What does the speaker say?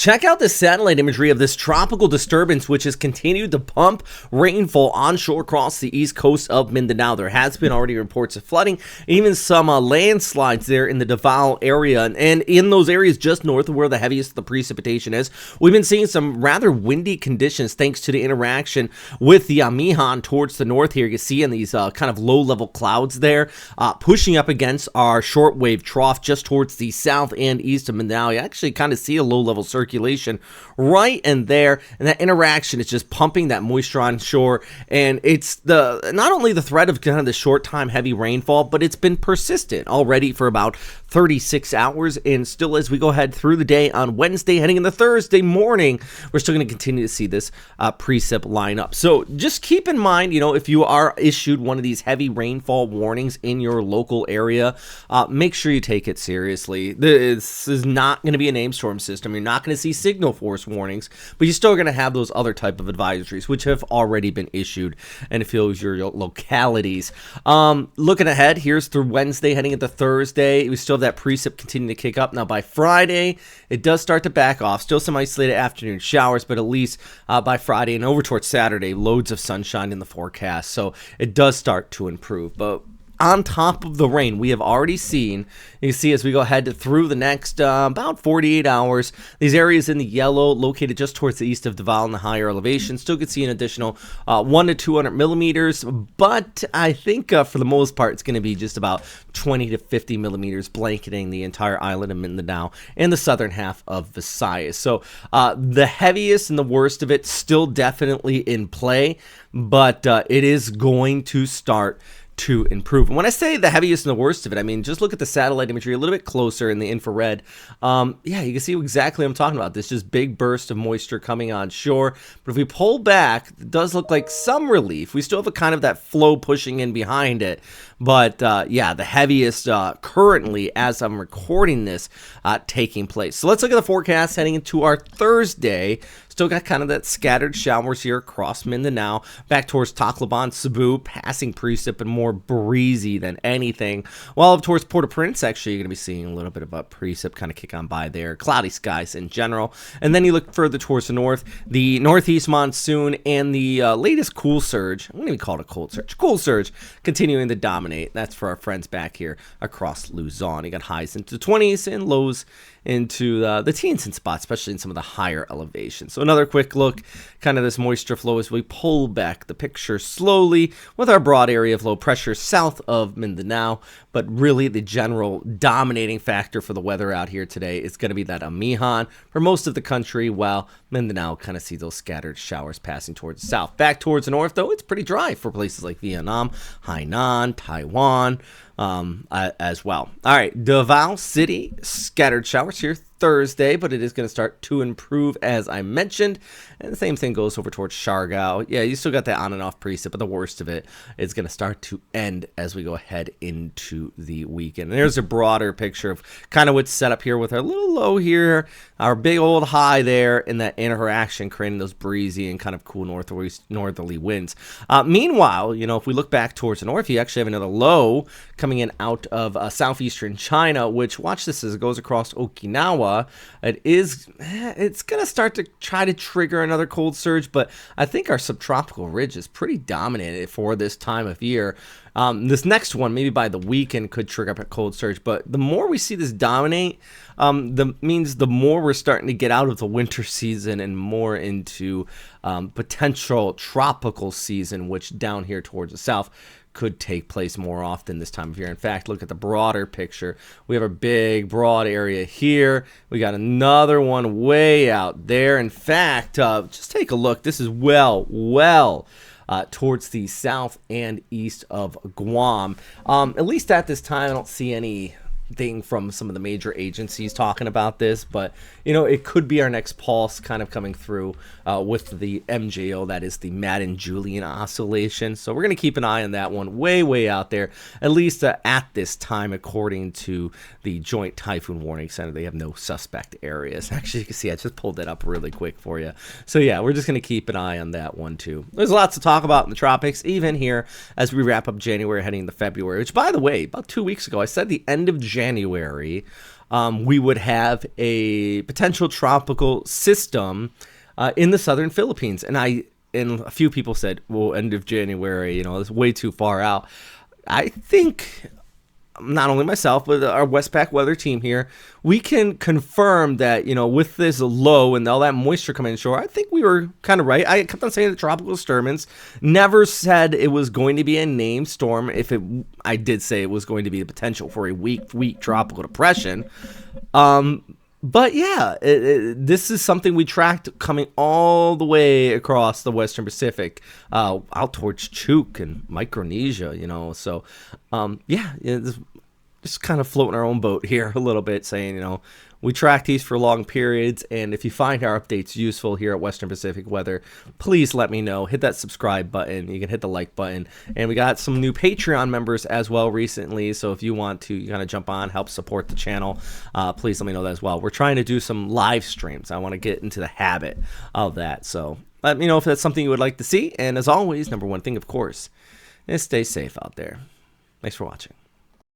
check out the satellite imagery of this tropical disturbance, which has continued to pump rainfall onshore across the east coast of Mindanao. There has been already reports of flooding, even some landslides there in the Davao area, and in those areas just north of where the heaviest of the precipitation is. We've been seeing some rather windy conditions thanks to the interaction with the Amihan towards the north here. You see in these kind of low-level clouds there, pushing up against our shortwave trough just towards the south and east of Mindanao. You actually kind of see a low-level circulation right in there, and that interaction is just pumping that moisture on shore. And it's not only the threat of kind of the short time heavy rainfall, but it's been persistent already for about 36 hours, and still as we go ahead through the day on Wednesday heading into Thursday morning, we're still going to continue to see this precip line up. So just keep in mind, if you are issued one of these heavy rainfall warnings in your local area, make sure you take it seriously. This is not going to be a named storm system. You're not going to see signal force warnings, but you're still going to have those other type of advisories which have already been issued and it fills your localities. Looking ahead, here's through Wednesday heading into Thursday, we still have that precip continuing to kick up. Now by Friday, it does start to back off. Still some isolated afternoon showers, but at least by Friday and over towards Saturday, loads of sunshine in the forecast. So it does start to improve. But on top of the rain, we have already seen, you see as we go ahead through the next about 48 hours, these areas in the yellow located just towards the east of Davao in the higher elevation still could see an additional 1 to 200 millimeters, but I think for the most part it's going to be just about 20 to 50 millimeters blanketing the entire island of Mindanao and the southern half of Visayas. So the heaviest and the worst of it still definitely in play, but it is going to start to improve. And when I say the heaviest and the worst of it, I mean, just look at the satellite imagery a little bit closer in the infrared. Yeah, you can see exactly what I'm talking about. This just big burst of moisture coming on shore. But if we pull back, it does look like some relief. We still have a kind of that flow pushing in behind it. But yeah, the heaviest currently, as I'm recording this, taking place. So let's look at the forecast heading into our Thursday. Still got kind of that scattered showers here across Mindanao, back towards Tacloban, Cebu, passing precip and more breezy than anything. While up towards Port-au-Prince, actually, you're going to be seeing a little bit of a precip kind of kick on by there. Cloudy skies in general. And then you look further towards the north, the northeast monsoon and the latest cool surge. I'm going to even call it a cold surge. Cool surge continuing to dominate. That's for our friends back here across Luzon. You got highs into the 20s and lows into the teens in spots, especially in some of the higher elevations. So another quick look, kind of this moisture flow as we pull back the picture slowly with our broad area of low pressure south of Mindanao. But really the general dominating factor for the weather out here today is going to be that Amihan for most of the country, while Mindanao kind of sees those scattered showers passing towards the south. Back towards the north, though, it's pretty dry for places like Vietnam, Hainan, Taiwan, as well. All right, Davao City, scattered showers here Thursday, but it is going to start to improve as I mentioned. And the same thing goes over towards Siargao. Yeah, you still got that on and off precip, but the worst of it is going to start to end as we go ahead into the weekend. And there's a broader picture of kind of what's set up here with our little low here, our big old high there, and that interaction creating those breezy and kind of cool northerly winds. Meanwhile, if we look back towards the north, you actually have another low coming in out of southeastern China, which, watch this as it goes across Okinawa. It's going to start to try to trigger another cold surge, but I think our subtropical ridge is pretty dominant for this time of year. This next one, maybe by the weekend, could trigger up a cold surge, but the more we see this dominate, means the more we're starting to get out of the winter season and more into potential tropical season, which down here towards the south could take place more often this time of year. In fact, look at the broader picture. We have a big, broad area here. We got another one way out there. In fact, just take a look. This is well towards the south and east of Guam. At least at this time, I don't see anything from some of the major agencies talking about this, but it could be our next pulse kind of coming through with the MJO, that is the Madden-Julian oscillation. So we're going to keep an eye on that one way out there, at least at this time, according to the Joint Typhoon Warning Center. They have no suspect areas. Actually, you can see I just pulled that up really quick for you. So yeah, we're just going to keep an eye on that one too. There's lots to talk about in the tropics, even here as we wrap up January heading into February, which, by the way, about 2 weeks ago, I said the end of January we would have a potential tropical system in the southern Philippines. And a few people said, well, end of January, it's way too far out. I think not only myself, but our Westpac weather team here, we can confirm that, with this low and all that moisture coming inshore, I think we were kind of right. I kept on saying the tropical disturbance, never said it was going to be a named storm. I did say it was going to be the potential for a weak tropical depression. But yeah, this is something we tracked coming all the way across the Western Pacific, out towards Chuuk and Micronesia, So, just kind of floating our own boat here a little bit, saying, we track these for long periods. And if you find our updates useful here at Western Pacific Weather, please let me know. Hit that subscribe button. You can hit the like button. And we got some new Patreon members as well recently. So if you want to kind of jump on, help support the channel, please let me know that as well. We're trying to do some live streams. I want to get into the habit of that. So let me know if that's something you would like to see. And as always, number one thing, of course, is stay safe out there. Thanks for watching.